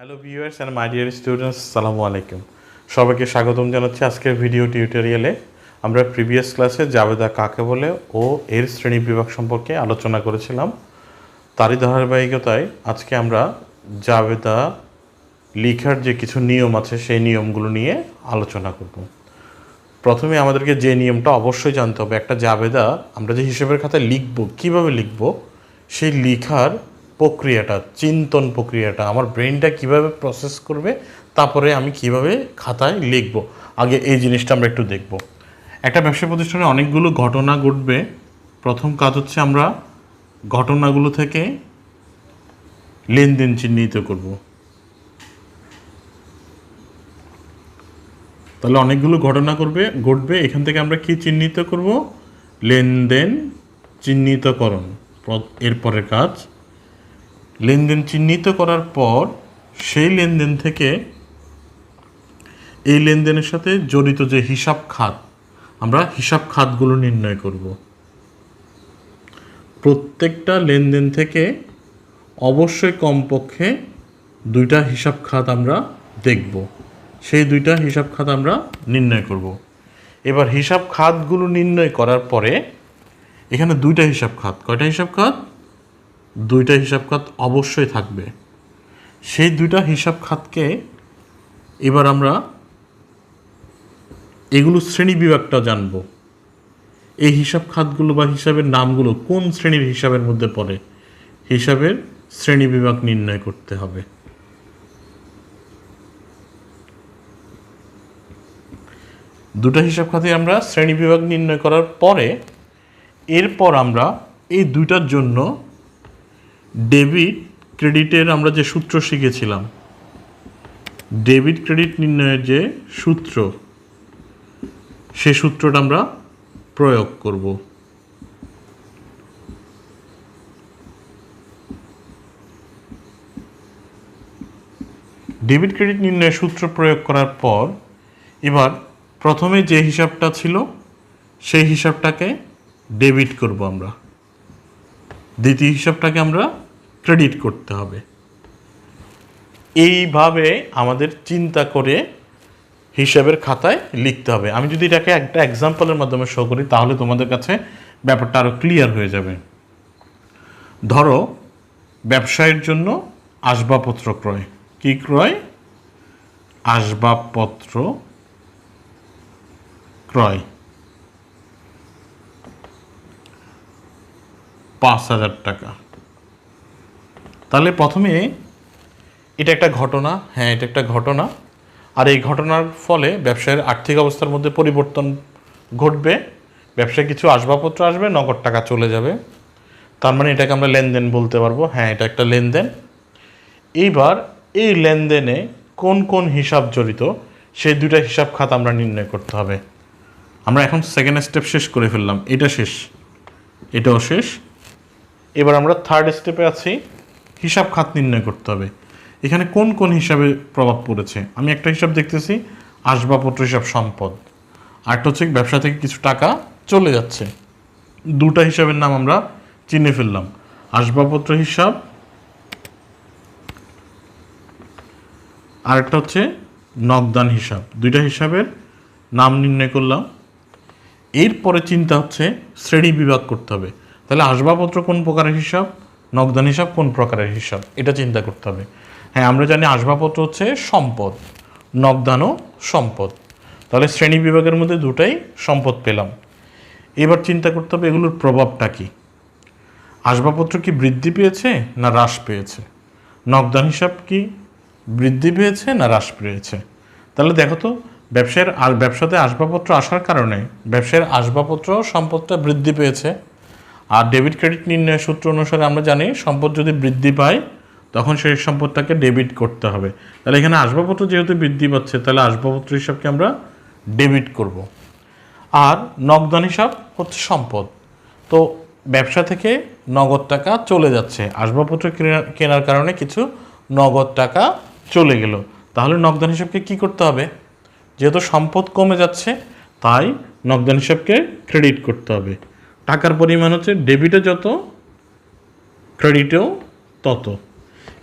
Hello viewers and my dear students, আসসালামু আলাইকুম। সবাইকে স্বাগতম জানাচ্ছি আজকের ভিডিও টিউটোরিয়ালে। আমরা প্রিভিয়াস ক্লাসে জাবেদা কাকে বলে ও এর শ্রেণী বিভাগ সম্পর্কে আলোচনা করেছিলাম। তারই ধারাবাহিকতায় আজকে আমরা জাবেদা লেখার যে কিছু নিয়ম আছে সেই নিয়মগুলো নিয়ে আলোচনা করব। প্রথমে আমাদেরকে যে নিয়মটা অবশ্যই জানতে হবে, একটা জাবেদা আমরা যে হিসেবের খাতায় লিখব, কীভাবে লিখব সেই লেখার প্রক্রিয়াটা, চিন্তন প্রক্রিয়াটা, আমার ব্রেনটা কিভাবে প্রসেস করবে, তারপরে আমি কিভাবে খাতায় লিখব, আগে এই জিনিসটা আমরা একটু দেখব। একটা ব্যবসা প্রতিষ্ঠানে অনেকগুলো ঘটনা ঘটবে। প্রথম কাজ হচ্ছে আমরা ঘটনাগুলো থেকে লেনদেন চিহ্নিত করব। তাহলে অনেকগুলো ঘটনা ঘটবে, এখান থেকে আমরা কি চিহ্নিত করব? লেনদেন চিহ্নিতকরণ। এরপরের কাজ, লেনদেন চিহ্নিত করার পর সেই লেনদেন থেকে এই লেনদেনের সাথে জড়িত যে হিসাব খাত, আমরা হিসাব খাতগুলো নির্ণয় করব। প্রত্যেকটা লেনদেন থেকে অবশ্যই কমপক্ষে দুইটা হিসাব খাত আমরা দেখব, সেই দুইটা হিসাব খাত আমরা নির্ণয় করব। এবার হিসাব খাতগুলো নির্ণয় করার পরে এখানে দুইটা হিসাব খাত, কয়টা হিসাব খাত? দুইটা হিসাব খাত অবশ্যই থাকবে। সেই দুইটা হিসাব খাতকে এবার আমরা এগুলো শ্রেণী বিভাগটা জানব। এই হিসাব খাতগুলো বা হিসাবের নামগুলো কোন শ্রেণীর হিসাবের মধ্যে পড়ে, হিসাবের শ্রেণী বিভাগ নির্ণয় করতে হবে। দুটো হিসাব খাতে আমরা শ্রেণী বিভাগ নির্ণয় করার পরে এরপর আমরা এই দুইটার জন্য ডেবিট ক্রেডিটের আমরা যে সূত্র শিখেছিলাম, ডেবিট ক্রেডিট নির্ণয়ের যে সূত্র, সে সূত্রটা আমরা প্রয়োগ করব। ডেবিট ক্রেডিট নির্ণয়ের সূত্র প্রয়োগ করার পর এবার প্রথমে যে হিসাবটা ছিল সেই হিসাবটাকে ডেবিট করব আমরা, দ্বিতীয় হিসাবটাকে আমরা ক্রেডিট করতে হবে। এইভাবে আমাদের চিন্তা করে হিসাবের খাতায় লিখতে হবে। আমি যদি এটাকে একটা এক্সাম্পলের মাধ্যমে শো করি তাহলে তোমাদের কাছে ব্যাপারটা আরও ক্লিয়ার হয়ে যাবে। ধরো ব্যবসায়ের জন্য আসবাবপত্র ক্রয়, কি ক্রয়? আসবাবপত্র ক্রয় 5,000 টাকা। তাহলে প্রথমে এটা একটা ঘটনা, হ্যাঁ এটা একটা ঘটনা, আর এই ঘটনার ফলে ব্যবসায়ের আর্থিক অবস্থার মধ্যে পরিবর্তন ঘটবে। ব্যবসায় কিছু আসবাবপত্র আসবে, নগদ টাকা চলে যাবে, তার মানে এটাকে আমরা লেনদেন বলতে পারবো। হ্যাঁ এটা একটা লেনদেন। এইবার এই লেনদেনে কোন কোন হিসাব জড়িত সেই দুইটা হিসাব খাত আমরা নির্ণয় করতে হবে। আমরা এখন সেকেন্ড স্টেপ শেষ করে ফেললাম, এটা শেষ, এটাও শেষ। এবার আমরা থার্ড স্টেপে আছি, হিসাব খাত নির্ণয় করতে হবে। এখানে কোন কোন হিসাবে প্রভাব পড়েছে? আমি একটা হিসাব দেখতেছি, আসবাবপত্র হিসাব সম্পদ, আরেকটা হচ্ছে ব্যবসা থেকে কিছু টাকা চলে যাচ্ছে। দুটা হিসাবের নাম আমরা চিনে ফেললাম, আসবাবপত্র হিসাব, আরেকটা হচ্ছে নগদান হিসাব। দুইটা হিসাবের নাম নির্ণয় করলাম। এরপরে চিন্তা হচ্ছে শ্রেণী বিভাগ করতে হবে। তাহলে আসবাবপত্র কোন প্রকারের হিসাব, নগদান হিসাব কোন প্রকারের হিসাব, এটা চিন্তা করতে হবে। হ্যাঁ আমরা জানি আসবাবপত্র হচ্ছে সম্পদ, নগদানও সম্পদ। তাহলে শ্রেণী বিভাগের মধ্যে দুটাই সম্পদ পেলাম। এবার চিন্তা করতে হবে এগুলোর প্রভাবটা কি। আসবাবপত্র কি বৃদ্ধি পেয়েছে না হ্রাস পেয়েছে? নগদান হিসাব কি বৃদ্ধি পেয়েছে না হ্রাস পেয়েছে? তাহলে দেখো তো, ব্যবসাতে আসবাবপত্র আসার কারণে ব্যবসায়ের আসবাবপত্র সম্পদটা বৃদ্ধি পেয়েছে। আর ডেবিট ক্রেডিট নির্ণয়ের সূত্র অনুসারে আমরা জানি সম্পদ যদি বৃদ্ধি পায় তখন সেই সম্পদটাকে ডেবিট করতে হবে। তাহলে এখানে আসবাবপত্র যেহেতু বৃদ্ধি পাচ্ছে তাহলে আসবাবপত্র হিসাবকে আমরা ডেবিট করব। আর নগদান হিসাব হচ্ছে সম্পদ, তো ব্যবসা থেকে নগদ টাকা চলে যাচ্ছে, আসবাবপত্র কেনার কারণে কিছু নগদ টাকা চলে গেল। তাহলে নগদান হিসাবকে কি করতে হবে? যেহেতু সম্পদ কমে যাচ্ছে তাই নগদান হিসাবকে ক্রেডিট করতে হবে। টাকার পরিমাণ হচ্ছে ডেবিটে যত ক্রেডিটেও তত।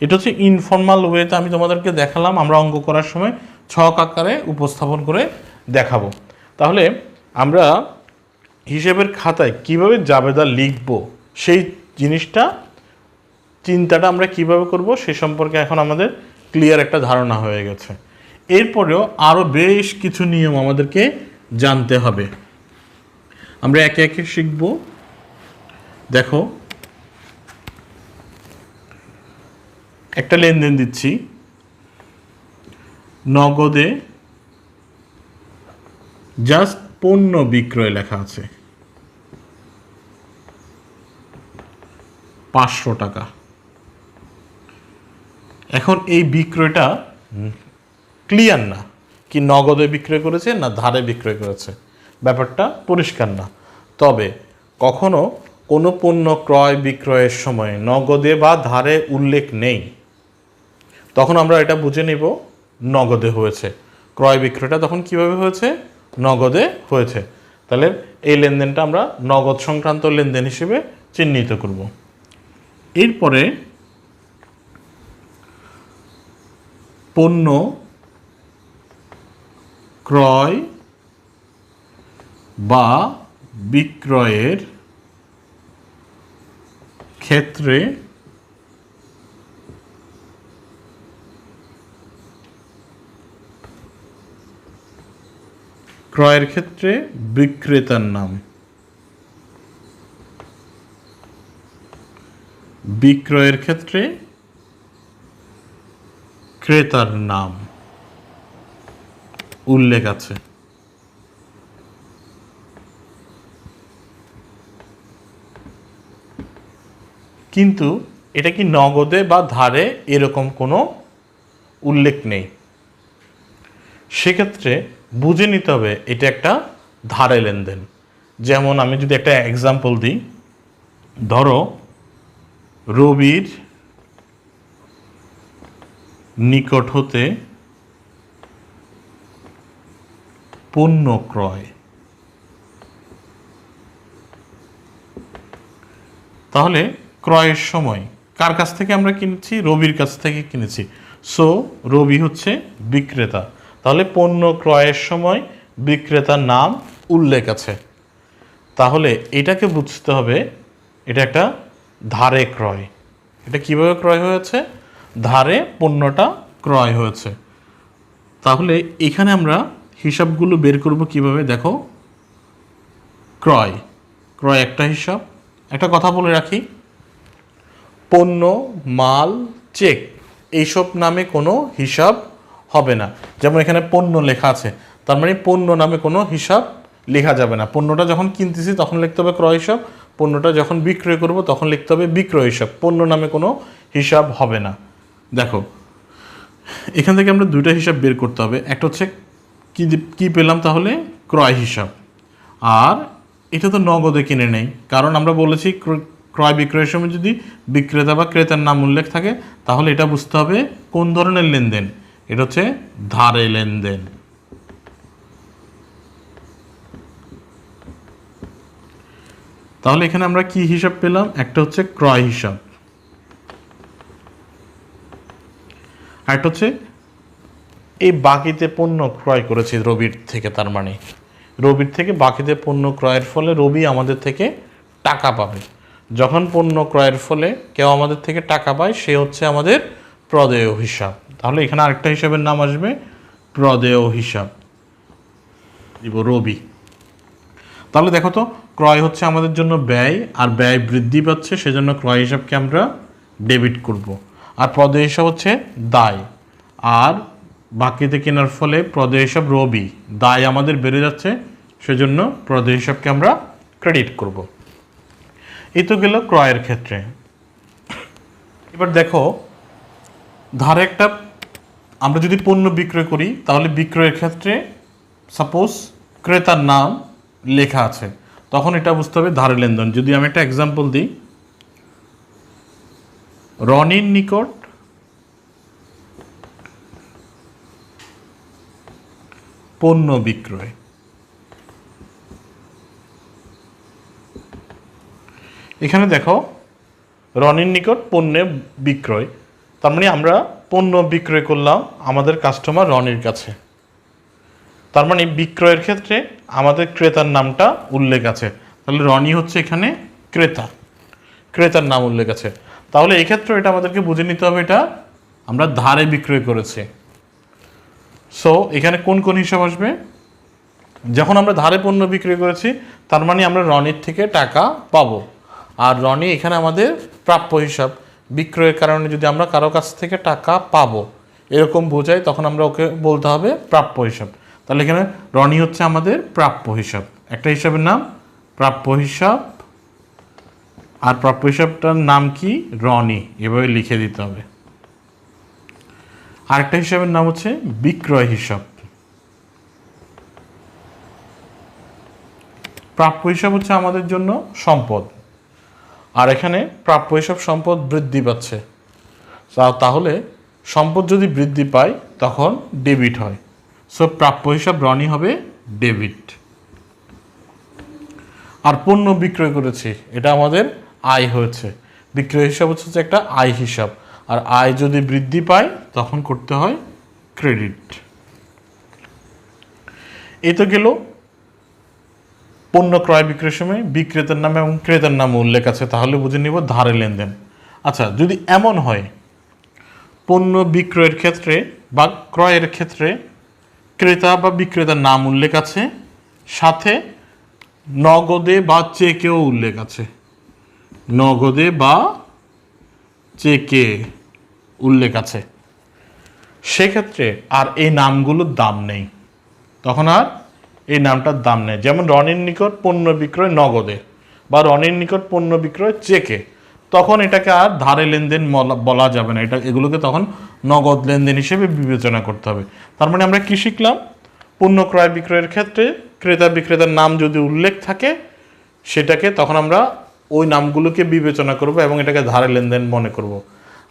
এটা হচ্ছে ইনফর্মাল ওয়েতে আমি তোমাদেরকে দেখালাম, আমরা অঙ্ক করার সময় ছক আকারে উপস্থাপন করে দেখাবো। তাহলে আমরা হিসেবের খাতায় কিভাবে জাবেদা লিখব, সেই জিনিসটা চিন্তাটা আমরা কিভাবে করব সে সম্পর্কে এখন আমাদের ক্লিয়ার একটা ধারণা হয়ে গেছে। এরপরেও আরও বেশ কিছু নিয়ম আমাদেরকে জানতে হবে, আমরা একে একে শিখব। দেখো, একটা লেনদেন দিচ্ছি, নগদে জাস্ট পণ্য বিক্রয় লেখা আছে 500 টাকা। এখন এই বিক্রয়টা ক্লিয়ার না, কি নগদে বিক্রয় করেছে না ধারে বিক্রয় করেছে, ব্যাপারটা পরিষ্কার না। তবে কখনো কোনো পণ্য ক্রয় বিক্রয়ের সময় নগদে বা ধারে উল্লেখ নেই, তখন আমরা এটা বুঝে নিব নগদে হয়েছে। ক্রয় বিক্রয়টা তখন কিভাবে হয়েছে? নগদে হয়েছে। তাহলে এই লেনদেনটা আমরা নগদ সংক্রান্ত লেনদেন হিসেবে চিহ্নিত করব। এরপরে পণ্য ক্রয় বা বিক্রয়ের ক্ষেত্রে ক্রয়ের ক্ষেত্রে বিক্রেতার নাম, বিক্রয়ের ক্ষেত্রে ক্রেতার নাম উল্লেখ আছে। কিন্তু এটা কি নগদে বা ধারে এরকম কোনো উল্লেখ নেই, সেক্ষেত্রে বুঝে নিতে হবে এটা একটা ধারে লেনদেন। যেমন আমি যদি একটা এক্সাম্পল দিই, ধরো রবির নিকট হতে পণ্য ক্রয়, তাহলে ক্রয়ের সময় কার কাছ থেকে আমরা কিনেছি? রবির কাছ থেকে কিনেছি। সো রবি হচ্ছে বিক্রেতা, তাহলে পণ্য ক্রয়ের সময় বিক্রেতার নাম উল্লেখ আছে। তাহলে এটাকে বুঝতে হবে এটা একটা ধারে ক্রয়। এটা কিভাবে ক্রয় হয়েছে? ধারে পণ্যটা ক্রয় হয়েছে। তাহলে এখানে আমরা হিসাবগুলো বের করব কিভাবে? দেখো, ক্রয় ক্রয় একটা হিসাব। একটা কথা বলে রাখি, পণ্য, মাল, চেক এইসব নামে কোনো হিসাব হবে না। যেমন এখানে পণ্য লেখা আছে, তার মানে পণ্য নামে কোনো হিসাব লেখা যাবে না। পণ্যটা যখন কিনতেছি তখন লিখতে হবে ক্রয় হিসাব, পণ্যটা যখন বিক্রয় করব তখন লিখতে হবে বিক্রয় হিসাব, পণ্য নামে কোনো হিসাব হবে না। দেখো, এখান থেকে আমরা দুইটা হিসাব বের করতে হবে। একটা হচ্ছে কি পেলাম? তাহলে ক্রয় হিসাব। আর এটা তো নগদে কিনে নেই, কারণ আমরা বলেছি ক্রয় বিক্রয়ের সময় যদি বিক্রেতা বা ক্রেতার নাম উল্লেখ থাকে তাহলে এটা বুঝতে হবে কোন ধরনের লেনদেন। এটা হচ্ছে ধারে লেনদেন। তাহলে এখানে আমরা কি হিসাব পেলাম? একটা হচ্ছে ক্রয় হিসাব, আর একটা হচ্ছে এই বাকিতে পণ্য ক্রয় করেছি রবির থেকে, তার মানে রবির থেকে বাকিতে পণ্য ক্রয়ের ফলে রবি আমাদের থেকে টাকা পাবে। যখন পণ্য ক্রয়ের ফলে কেউ আমাদের থেকে টাকা পায় সে হচ্ছে আমাদের প্রদেয় হিসাব। তাহলে এখানে আরেকটা হিসাবের নাম আসবে প্রদেয় হিসাব, দিব রবি। তাহলে দেখো তো, ক্রয় হচ্ছে আমাদের জন্য ব্যয়, আর ব্যয় বৃদ্ধি পাচ্ছে সেজন্য ক্রয় হিসাবকে আমরা ডেবিট করব। আর প্রদেয় হিসাব হচ্ছে দায়, আর বাকিতে কেনার ফলে প্রদেয় হিসাব রবি, দায় আমাদের বেড়ে যাচ্ছে সেজন্য প্রদেয় হিসাবকে আমরা ক্রেডিট করব। এই তো গেল ক্রয়ের ক্ষেত্রে। এবার দেখো, ধারে একটা আমরা যদি পণ্য বিক্রয় করি তাহলে বিক্রয়ের ক্ষেত্রে সাপোজ ক্রেতার নাম লেখা আছে, তখন এটা বুঝতে হবে ধারে লেনদেন। যদি আমি একটা এক্সাম্পল দিই, রনির নিকট পণ্য বিক্রয়, এখানে দেখো রনির নিকট পণ্যের বিক্রয়, তার মানে আমরা পণ্য বিক্রয় করলাম আমাদের কাস্টমার রনির কাছে, তার মানে বিক্রয়ের ক্ষেত্রে আমাদের ক্রেতার নামটা উল্লেখ আছে, তাহলে রনি হচ্ছে এখানে ক্রেতা, ক্রেতার নাম উল্লেখ আছে। তাহলে এই ক্ষেত্রে এটা আমাদেরকে বুঝে নিতে হবে এটা আমরা ধারে বিক্রয় করেছি। সো এখানে কোন কোন হিসাব আসবে? যখন আমরা ধারে পণ্য বিক্রয় করেছি তার মানে আমরা রনির থেকে টাকা পাবো, আর রনি এখানে আমাদের প্রাপ্য হিসাব, বিক্রয়ের কারণে যদি আমরা কারো কাছ থেকে টাকা পাবো এরকম বোঝাই তখন আমরা ওকে বলতে হবে প্রাপ্য হিসাব। তাহলে এখানে রনি হচ্ছে আমাদের প্রাপ্য হিসাব, একটা হিসাবের নাম প্রাপ্য হিসাব, আর প্রাপ্য হিসাবটার নাম কি? রনি, এভাবে লিখে দিতে হবে। আরেকটা হিসাবের নাম হচ্ছে বিক্রয় হিসাব। প্রাপ্য হিসাব হচ্ছে আমাদের জন্য সম্পদ, আর এখানে প্রাপ্য হিসাব সম্পদ বৃদ্ধি পাচ্ছে, তাহলে সম্পদ যদি বৃদ্ধি পায় তখন ডেবিট হয়। সো প্রাপ্য হিসাব রনি হবে ডেবিট। আর পণ্য বিক্রয় করেছি এটা আমাদের আয় হয়েছে, বিক্রয় হিসাব হচ্ছে একটা আয় হিসাব, আর আয় যদি বৃদ্ধি পায় তখন করতে হয় ক্রেডিট। এই তো গেল পণ্য ক্রয় বিক্রয়ের সময় বিক্রেতার নামে এবং ক্রেতার নামে উল্লেখ আছে, তাহলে বুঝে নিব ধারে লেনদেন। আচ্ছা, যদি এমন হয় পণ্য বিক্রয়ের ক্ষেত্রে বা ক্রয়ের ক্ষেত্রে ক্রেতা বা বিক্রেতার নাম উল্লেখ আছে, সাথে নগদে বা চেকেও উল্লেখ আছে, নগদে বা চেকে উল্লেখ আছে, সেক্ষেত্রে আর এই নামগুলোর দাম নেই, তখন আর এই নামটার দাম নেই। যেমন রনির নিকট পণ্য বিক্রয় নগদে বা রনির নিকট পণ্য বিক্রয় চেকে, তখন এটাকে আর ধারে লেনদেন বলা যাবে না, এগুলোকে তখন নগদ লেনদেন হিসেবে বিবেচনা করতে হবে। তার মানে আমরা কি শিখলাম? পণ্য ক্রয় বিক্রয়ের ক্ষেত্রে ক্রেতা বিক্রেতার নাম যদি উল্লেখ থাকে সেটাকে তখন আমরা ওই নামগুলোকে বিবেচনা করব এবং এটাকে ধারে লেনদেন মনে করব।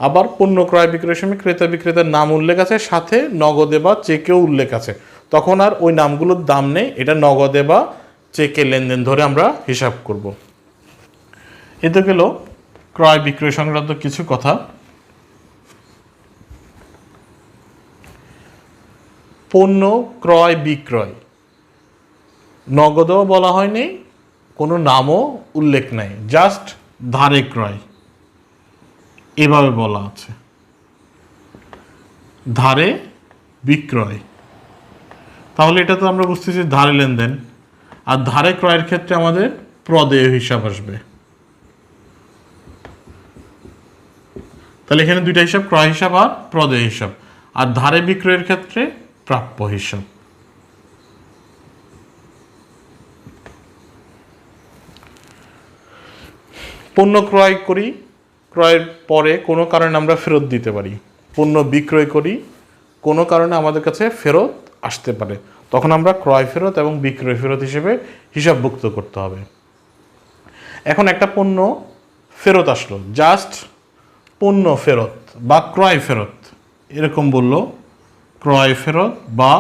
আবার পণ্য ক্রয় বিক্রয়ের সময় ক্রেতা বিক্রেতার নাম উল্লেখ আছে, সাথে নগদে বা চেকেও উল্লেখ আছে, তখন আর ওই নামগুলোর দাম নেই, এটা নগদে বা চেকে লেনদেন ধরে আমরা হিসাব করব। এতে গেল ক্রয় বিক্রয় সংক্রান্ত কিছু কথা। পণ্য ক্রয় বিক্রয় নগদও বলা হয়নি, কোনো নামও উল্লেখ নাই, জাস্ট ধারে ক্রয় এভাবে বলা আছে, ধারে বিক্রয়। তাহলে এটা তো আমরা বুঝতেছি ধারে লেনদেন। আর ধারে ক্রয়ের ক্ষেত্রে আমাদের প্রদেয় হিসাব আসবে, তাহলে এখানে দুইটা হিসাব, ক্রয় হিসাব আর প্রদেয় হিসাব। আর ধারে বিক্রয়ের ক্ষেত্রে প্রাপ্য হিসাব। পণ্য ক্রয় করি, ক্রয়ের পরে কোনো কারণে আমরা ফেরত দিতে পারি, পণ্য বিক্রয় করি কোনো কারণে আমাদের কাছে ফেরত আসতে পারে, তখন আমরা ক্রয় ফেরত এবং বিক্রয় ফেরত হিসেবে হিসাবভুক্ত করতে হবে। এখন একটা পণ্য ফেরত আসলো, জাস্ট পণ্য ফেরত বা ক্রয় ফেরত এরকম বললো, ক্রয় ফেরত বা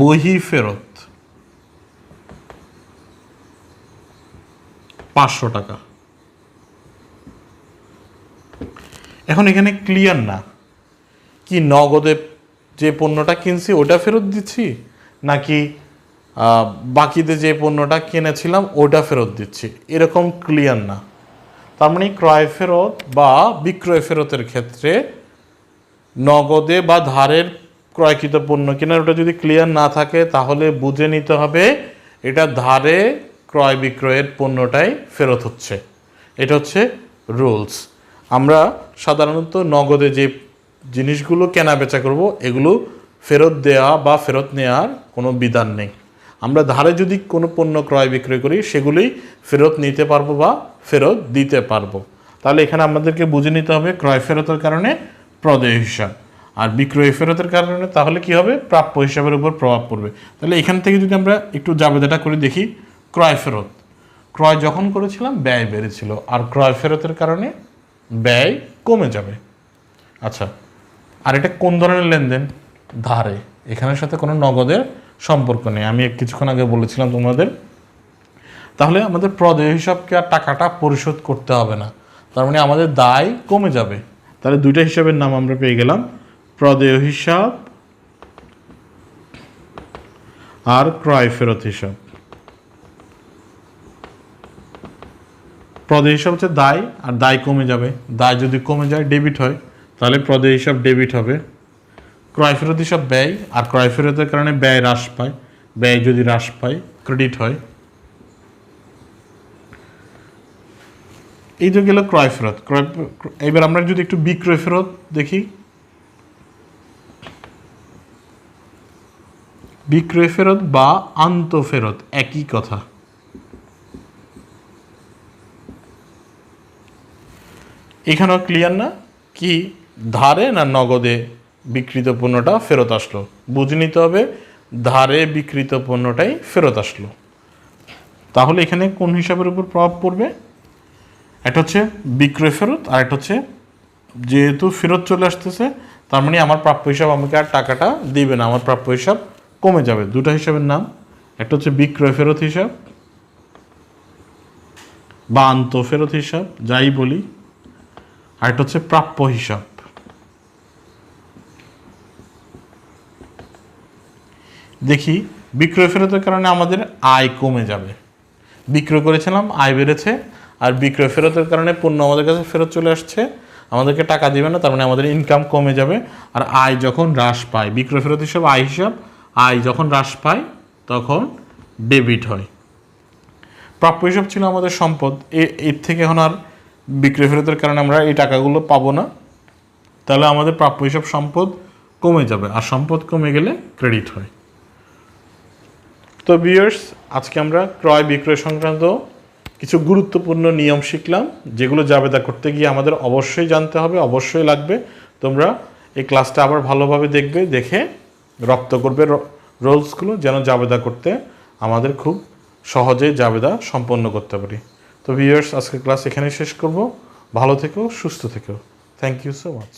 বহি ফেরত 500 টাকা। এখন এখানে ক্লিয়ার না কি নগদে যে পণ্যটা কিনছি ওটা ফেরত দিচ্ছি নাকি বাকিতে যে পণ্যটা কিনেছিলাম ওটা ফেরত দিচ্ছি, এরকম ক্লিয়ার না। তার মানে ক্রয় ফেরত বা বিক্রয় ফেরতের ক্ষেত্রে নগদে বা ধারের ক্রয়কৃত পণ্য কেনার ওটা যদি ক্লিয়ার না থাকে তাহলে বুঝে নিতে হবে এটা ধারে ক্রয় বিক্রয়ের পণ্যটাই ফেরত হচ্ছে, এটা হচ্ছে রুলস। আমরা সাধারণত নগদে যে জিনিসগুলো কেনা বেচা করব এগুলো ফেরত দেওয়া বা ফেরত নেওয়ার কোনো বিধান নেই। আমরা ধারে যদি কোনো পণ্য ক্রয় বিক্রয় করি সেগুলোই ফেরত নিতে পারবো বা ফেরত দিতে পারবো। তাহলে এখানে আমাদেরকে বুঝে নিতে হবে ক্রয় ফেরতের কারণে প্রদেয় হিসাব, আর বিক্রয় ফেরতের কারণে তাহলে কি হবে? প্রাপ্য হিসাবের উপর প্রভাব পড়বে। তাহলে এখান থেকে যদি আমরা একটু জাবেদাটা করে দেখি, ক্রয় ফেরত, ক্রয় যখন করেছিলাম ব্যয় বেড়েছিল, আর ক্রয় ফেরতের কারণে ব্যয় কমে যাবে। আচ্ছা, আর এটা কোন ধরনের লেনদেন? ধারে, এখানের সাথে কোনো নগদের সম্পর্ক নেই, আমি কিছুক্ষণ আগে বলেছিলাম তোমাদের। তাহলে আমাদের প্রদেয় হিসাবকে আর টাকাটা পরিশোধ করতে হবে না, তার মানে আমাদের দায় কমে যাবে। তাহলে দুইটা হিসাবের নাম আমরা পেয়ে গেলাম, প্রদেয় হিসাব আর ক্রয় ফেরত হিসাব। প্রদেয় হিসাব হচ্ছে দায়, আর দায় কমে যাবে। দায় যদি কমে যায়, ডেবিট হয়, তাহলে প্রদেয় হিসাব ডেবিট হবে। ক্রয় ফেরত হিসাব ব্যয়, আর ক্রয় ফেরতের কারণে ব্যয় হ্রাস পায়, ব্যয় যদি হ্রাস পায় ক্রেডিট হয়। এই তো গেল ক্রয় ফেরত। এবার আমরা যদি একটু বিক্রয় ফেরত দেখি, বিক্রয় ফেরত বা আন্তঃফেরত একই কথা। এখানেও ক্লিয়ার না কি ধারে না নগদে বিক্রিত পণ্যটা ফেরত আসলো? বুঝে নিতে হবে ধারে বিক্রিত পণ্যটাই ফেরত আসলো। তাহলে এখানে কোন হিসাবের উপর প্রভাব পড়বে? একটা হচ্ছে বিক্রয় ফেরত, আর একটা হচ্ছে যেহেতু ফেরত চলে আসতেছে তার মানে আমার প্রাপ্য হিসাব আমাকে আর টাকাটা দিবে না, আমার প্রাপ্য হিসাব কমে যাবে। দুটো হিসাবের নাম, একটা হচ্ছে বিক্রয় ফেরত হিসাব বা আন্তঃফেরত হিসাব যাই বলি, আর একটা হচ্ছে প্রাপ্য হিসাব। দেখি বিক্রয় ফেরতের কারণে আমাদের আয় কমে যাবে। বিক্রয় করেছিলাম, আয় বেড়েছে, আর বিক্রয় ফেরতের কারণে পণ্য আমাদের কাছে ফেরত চলে আসছে, আমাদেরকে টাকা দিবে না, তার মানে আমাদের ইনকাম কমে যাবে। আর আয় যখন হ্রাস পায়, বিক্রয় ফেরত হিসাব আয় হিসাব, আয় যখন হ্রাস পায় তখন ডেবিট হয়। প্রাপ্য হিসাব ছিল আমাদের সম্পদ, এর থেকে এখন আর বিক্রয় ফেরতের কারণে আমরা এই টাকাগুলো পাবো না, তাহলে আমাদের প্রাপ্য হিসাব সম্পদ কমে যাবে, আর সম্পদ কমে গেলে ক্রেডিট হয়। তো ভিউয়ার্স, আজকে আমরা ক্রয় বিক্রয় সংক্রান্ত কিছু গুরুত্বপূর্ণ নিয়ম শিখলাম, যেগুলো জাবেদা করতে গিয়ে আমাদের অবশ্যই জানতে হবে, অবশ্যই লাগবে। তোমরা এই ক্লাসটা আবার ভালোভাবে দেখবে, দেখে রপ্ত করবে রোলসগুলো, যেন জাবেদা করতে আমাদের খুব সহজে জাবেদা সম্পন্ন করতে পারি। তো ভিউয়ার্স, আজকের ক্লাস এখানেই শেষ করব। ভালো থেকো, সুস্থ থেকো। Thank you so much.